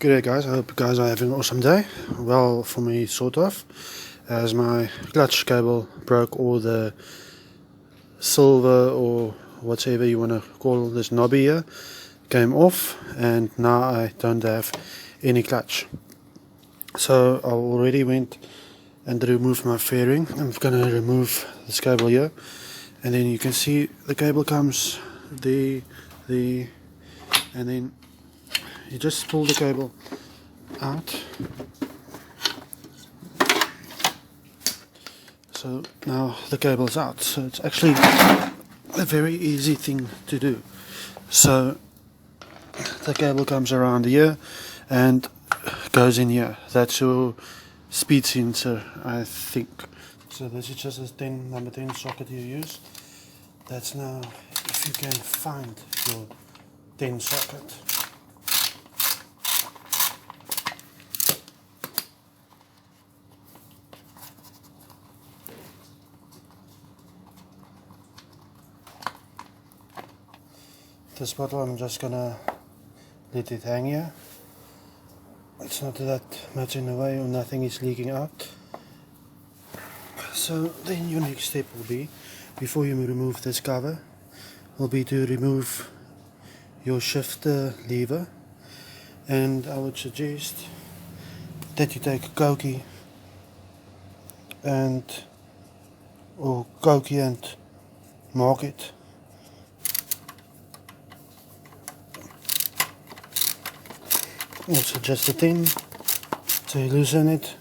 G'day guys, I hope you guys are having an awesome day. Well, for me, sort of, as my clutch cable broke, or the silver or whatever you want to call this knobby here came off, and now I don't have any clutch. So I already went and removed my fairing. I'm going to remove this cable here, and then you can see the cable comes there, and then you just pull the cable out. So now the cable is out. So it's actually a very easy thing to do. So the cable comes around here and goes in here. That's your speed sensor, I think. So this is just a number 10 socket you use. That's now if you can find your 10 socket. This bottle, I'm just gonna let it hang here. It's not that much in the way, or nothing is leaking out. So then your next step will be, before you remove this cover, will be to remove your shifter lever. And I would suggest that you take a Cokie and mark it. Also just a tin, so you loosen it.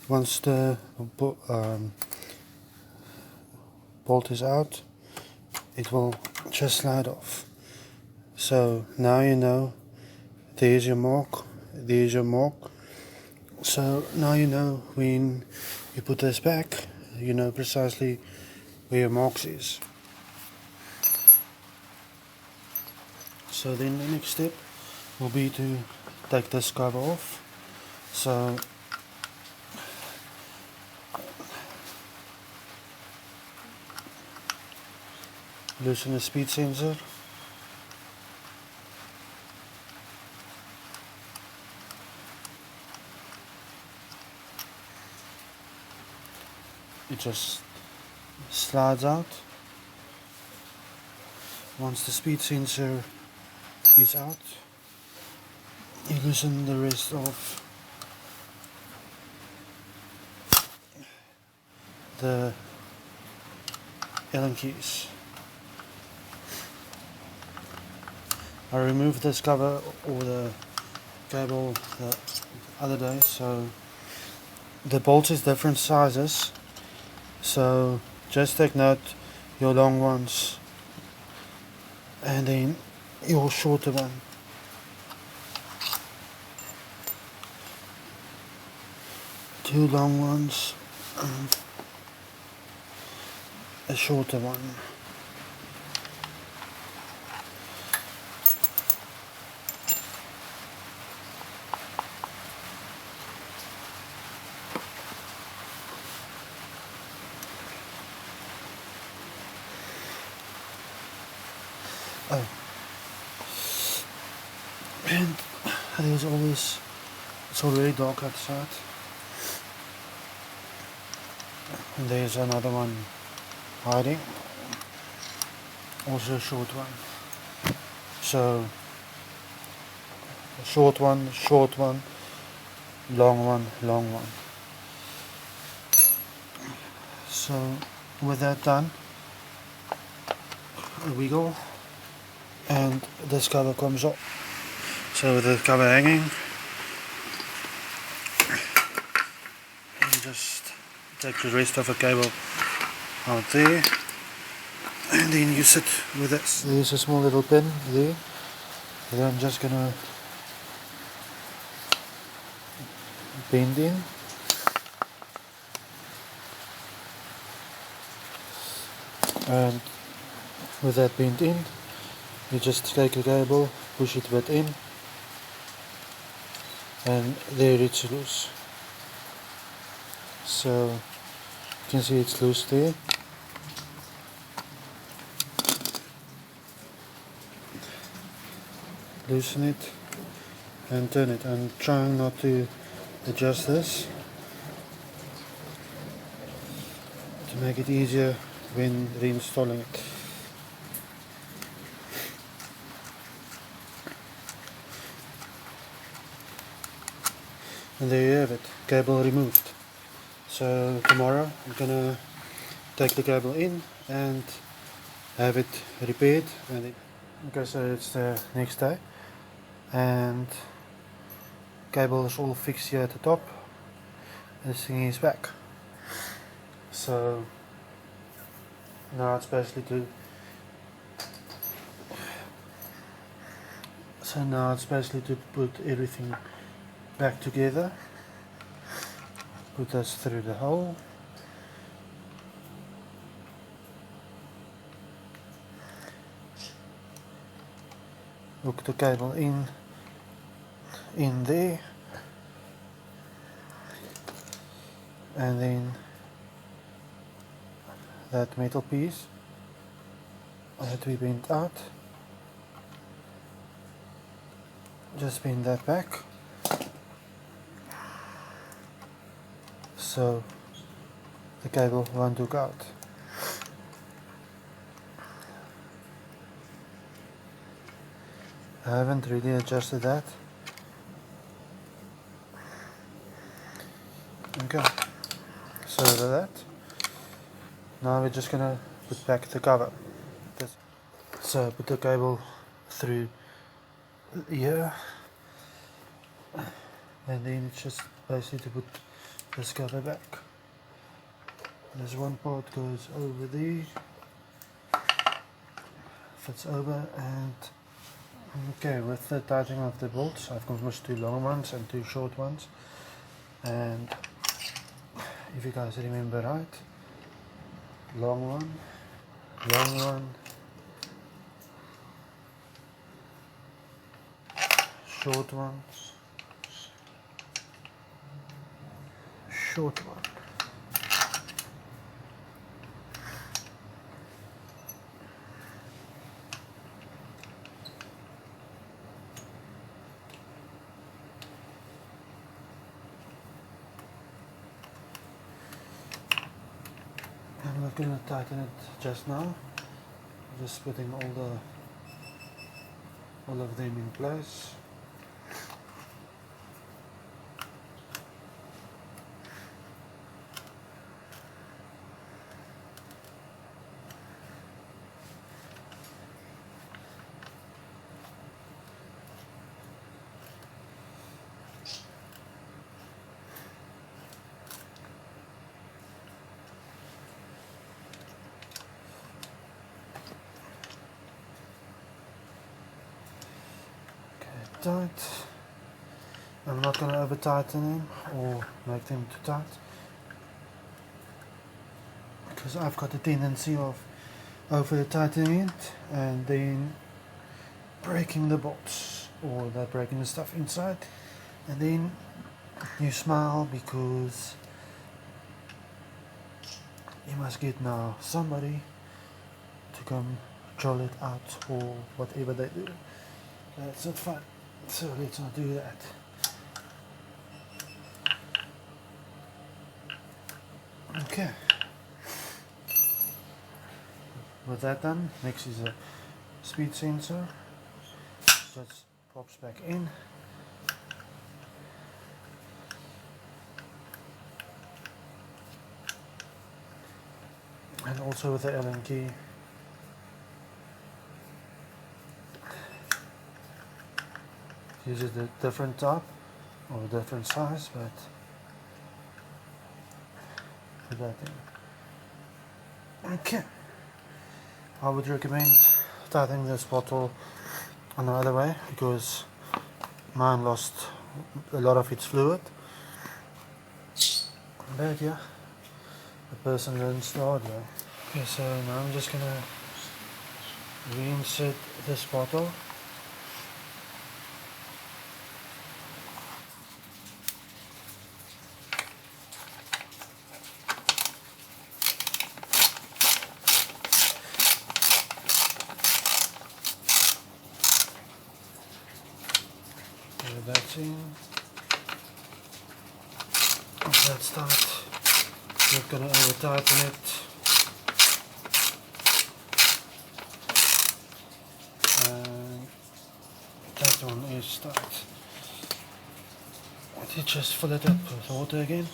Once the bolt is out, it will just slide off. So now you know, there's your mark, there's your mark. So now you know, when you put this back, you know precisely where your marks is. So then the next step will be to take this cover off. So loosen the speed sensor. It just slides out. Once the speed sensor is out, you loosen the rest of the Allen keys. I removed this cover or the cable the other day, so the bolts is different sizes, so just take note your long ones and then your shorter one. Two long ones and a shorter one. Oh, and there's always, it's already dark outside. And there's another one hiding, also a short one. So short one, long one, long one. So with that done, a wiggle and this cover comes off. So with the cover hanging, you just take the rest of the cable out there, and then use it with this. There's a small little pin there that I'm just gonna bend in. And with that bent in, you just take the cable, push it back in, and there it's loose. So you can see it's loose there. Loosen it, and turn it. I'm trying not to adjust this to make it easier when reinstalling it. And there you have it, cable removed. So tomorrow I'm gonna take the cable in and have it repaired. Okay, so it's the next day and cable is all fixed here at the top. This thing is back. So now it's basically to put everything back together. Put this through the hole. Hook the cable in there, and then that metal piece that we bent out, just bend that back so the cable won't hook out. I haven't really adjusted that. Okay, so that. Now we're just gonna put back the cover. So put the cable through here, and then it's just basically to put this cover back. There's one part goes over there, fits over, and okay, with the tightening of the bolts, I've got 2 long ones and 2 short ones, and if you guys remember right, long one, short one, short one. I'm not going to tighten it just now, just putting all of them in place. Tight. I'm not going to over tighten them or make them too tight, because I've got a tendency of over tightening it and then breaking the bolts, or they're breaking the stuff inside, and then you smile because you must get now somebody to come troll it out or whatever they do. That's not fun. So let's not do that. Okay. With that done, next is a speed sensor. Just pops back in. And also with the Allen key. Uses a different type or a different size, but put that in. Okay, I would recommend tightening this bottle another way, because mine lost a lot of its fluid. But yeah, the person learns the hard way. Okay, so now I'm just gonna reinsert this bottle. that's in. Once that's tight, not going to over tighten it. And that one is tight. You just fill it up with water again.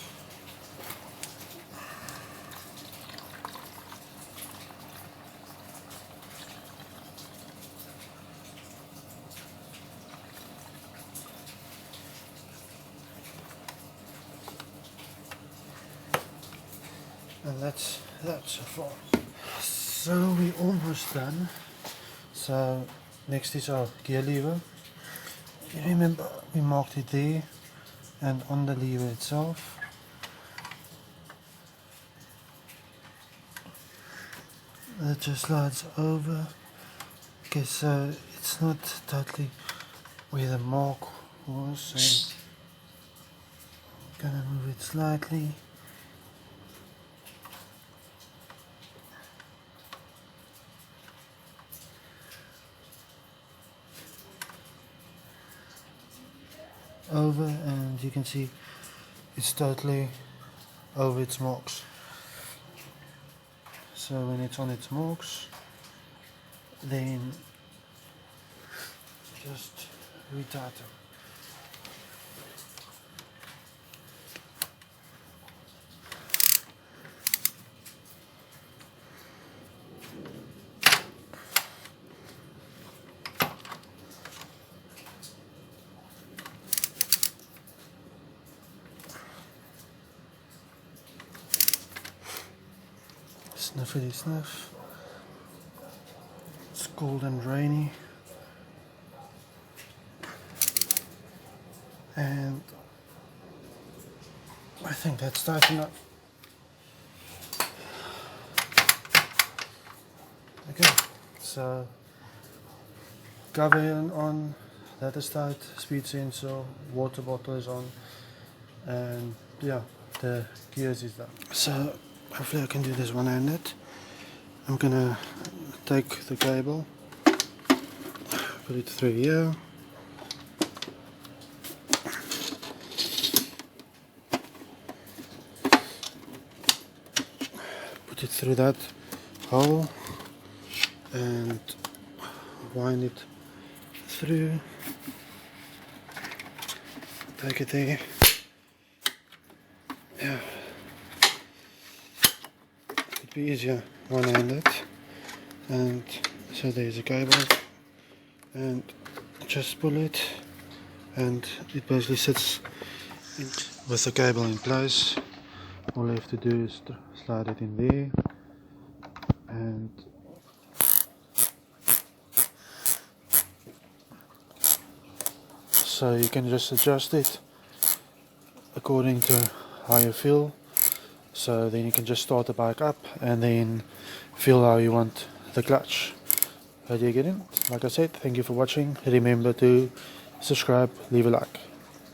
And that's so far. So we're almost done. So next is our gear lever. You remember we marked it there and on the lever itself. It just slides over. Okay, so it's not totally where the mark was, so I'm gonna move it slightly. Over, and you can see it's totally over its marks. So when it's on its marks, then just retighten. Sniffity sniff. It's cold and rainy, and I think that's tight enough. Okay, so cover on, that is tight, speed sensor, water bottle is on, and yeah, the gears is done. So hopefully I can do this one-handed. I'm gonna take the cable, put it through here, put it through that hole and wind it through, take it there. Yeah, it'd be easier one-handed. And so there's a cable, and just pull it, and it basically sits with the cable in place. All you have to do is slide it in there, and so you can just adjust it according to how you feel. So then you can just start the bike up and then feel how you want the clutch. How do you get in? Like I said, thank you for watching. Remember to subscribe, leave a like.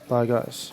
Bye guys.